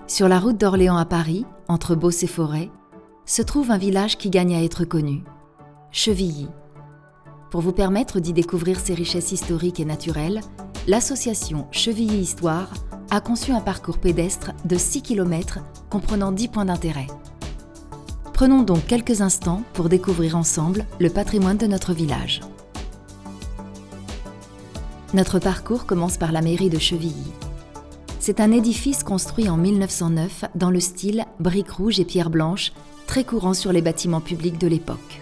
Sur la route d'Orléans à Paris, entre Beauce et Forêt, se trouve un village qui gagne à être connu, Chevilly. Pour vous permettre d'y découvrir ses richesses historiques et naturelles, l'association Chevilly Histoire a conçu un parcours pédestre de 6 km comprenant 10 points d'intérêt. Prenons donc quelques instants pour découvrir ensemble le patrimoine de notre village. Notre parcours commence par la mairie de Chevilly. C'est un édifice construit en 1909 dans le style briques rouges et pierre blanche, très courant sur les bâtiments publics de l'époque.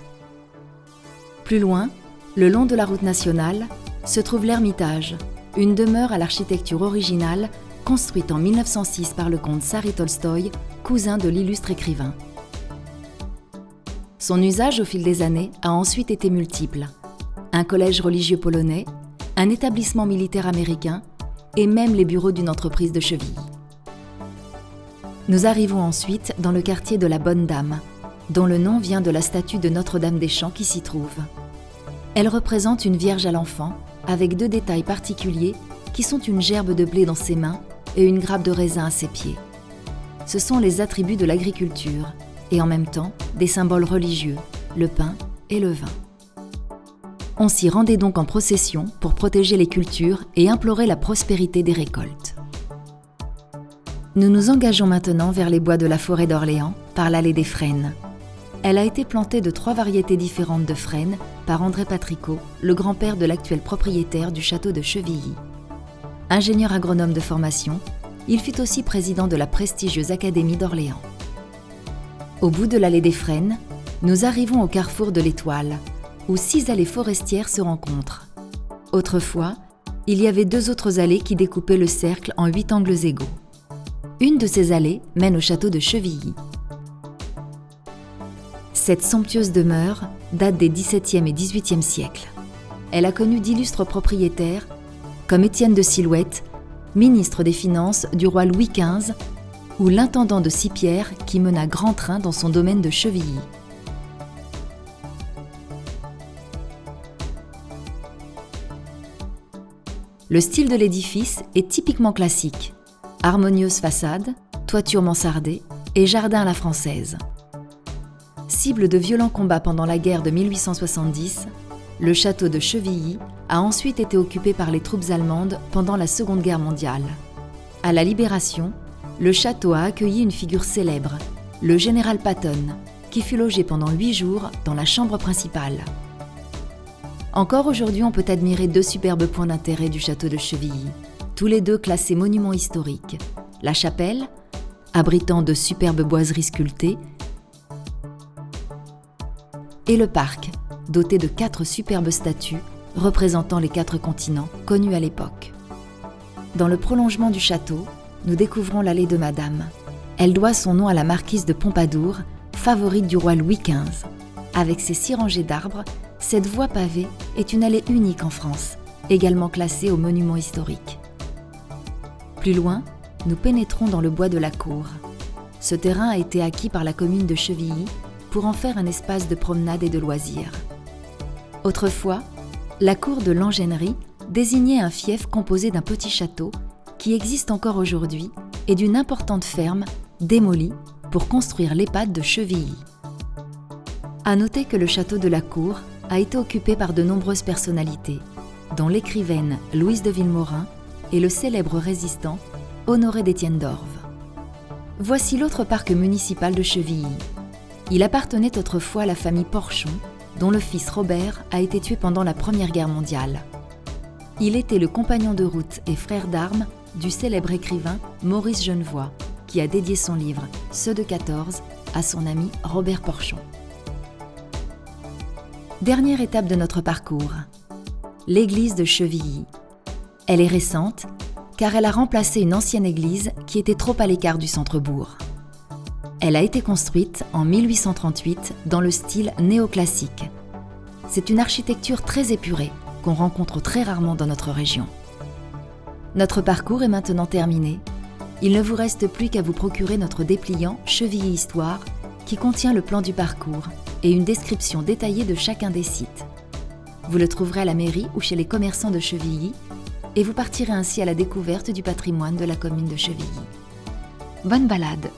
Plus loin, le long de la route nationale, se trouve l'Ermitage, une demeure à l'architecture originale construite en 1906 par le comte Sari Tolstoï, cousin de l'illustre écrivain. Son usage au fil des années a ensuite été multiple. Un collège religieux polonais, un établissement militaire américain et même les bureaux d'une entreprise de Chevilly. Nous arrivons ensuite dans le quartier de la Bonne Dame, dont le nom vient de la statue de Notre-Dame des Champs qui s'y trouve. Elle représente une Vierge à l'enfant, avec 2 détails particuliers qui sont une gerbe de blé dans ses mains et une grappe de raisin à ses pieds. Ce sont les attributs de l'agriculture et en même temps des symboles religieux, le pain et le vin. On s'y rendait donc en procession pour protéger les cultures et implorer la prospérité des récoltes. Nous nous engageons maintenant vers les bois de la forêt d'Orléans par l'allée des Frênes. Elle a été plantée de 3 variétés différentes de frênes par André Patricot, le grand-père de l'actuel propriétaire du château de Chevilly. Ingénieur agronome de formation, il fut aussi président de la prestigieuse Académie d'Orléans. Au bout de l'allée des Frênes, nous arrivons au carrefour de l'Étoile, où 6 allées forestières se rencontrent. Autrefois, il y avait 2 autres allées qui découpaient le cercle en 8 angles égaux. Une de ces allées mène au château de Chevilly. Cette somptueuse demeure date des XVIIe et XVIIIe siècles. Elle a connu d'illustres propriétaires, comme Étienne de Silhouette, ministre des Finances du roi Louis XV, ou l'intendant de Sipierre qui mena grand train dans son domaine de Chevilly. Le style de l'édifice est typiquement classique. Harmonieuse façade, toiture mansardée et jardin à la française. Cible de violents combats pendant la guerre de 1870, le château de Chevilly a ensuite été occupé par les troupes allemandes pendant la Seconde Guerre mondiale. À la Libération, le château a accueilli une figure célèbre, le général Patton, qui fut logé pendant 8 jours dans la chambre principale. Encore aujourd'hui, on peut admirer 2 superbes points d'intérêt du château de Chevilly, tous les 2 classés monuments historiques. La chapelle, abritant de superbes boiseries sculptées, et le parc, doté de 4 superbes statues représentant les 4 continents connus à l'époque. Dans le prolongement du château, nous découvrons l'allée de Madame. Elle doit son nom à la marquise de Pompadour, favorite du roi Louis XV. Avec ses 6 rangées d'arbres, cette voie pavée est une allée unique en France, également classée aux monuments historiques. Plus loin, nous pénétrons dans le bois de la Cour. Ce terrain a été acquis par la commune de Chevilly pour en faire un espace de promenade et de loisirs. Autrefois, la cour de l'Angénerie désignait un fief composé d'un petit château qui existe encore aujourd'hui et d'une importante ferme démolie pour construire l'EHPAD de Chevilly. À noter que le château de la Cour a été occupé par de nombreuses personnalités, dont l'écrivaine Louise de Villemorin et le célèbre résistant Honoré d'Étienne d'Orve. Voici l'autre parc municipal de Chevilly. Il appartenait autrefois à la famille Porchon, dont le fils Robert a été tué pendant la Première Guerre mondiale. Il était le compagnon de route et frère d'armes du célèbre écrivain Maurice Genevoix, qui a dédié son livre « Ceux de 14 » à son ami Robert Porchon. Dernière étape de notre parcours, l'église de Chevilly. Elle est récente, car elle a remplacé une ancienne église qui était trop à l'écart du centre-bourg. Elle a été construite en 1838 dans le style néoclassique. C'est une architecture très épurée qu'on rencontre très rarement dans notre région. Notre parcours est maintenant terminé. Il ne vous reste plus qu'à vous procurer notre dépliant Chevilly Histoire qui contient le plan du parcours et une description détaillée de chacun des sites. Vous le trouverez à la mairie ou chez les commerçants de Chevilly et vous partirez ainsi à la découverte du patrimoine de la commune de Chevilly. Bonne balade!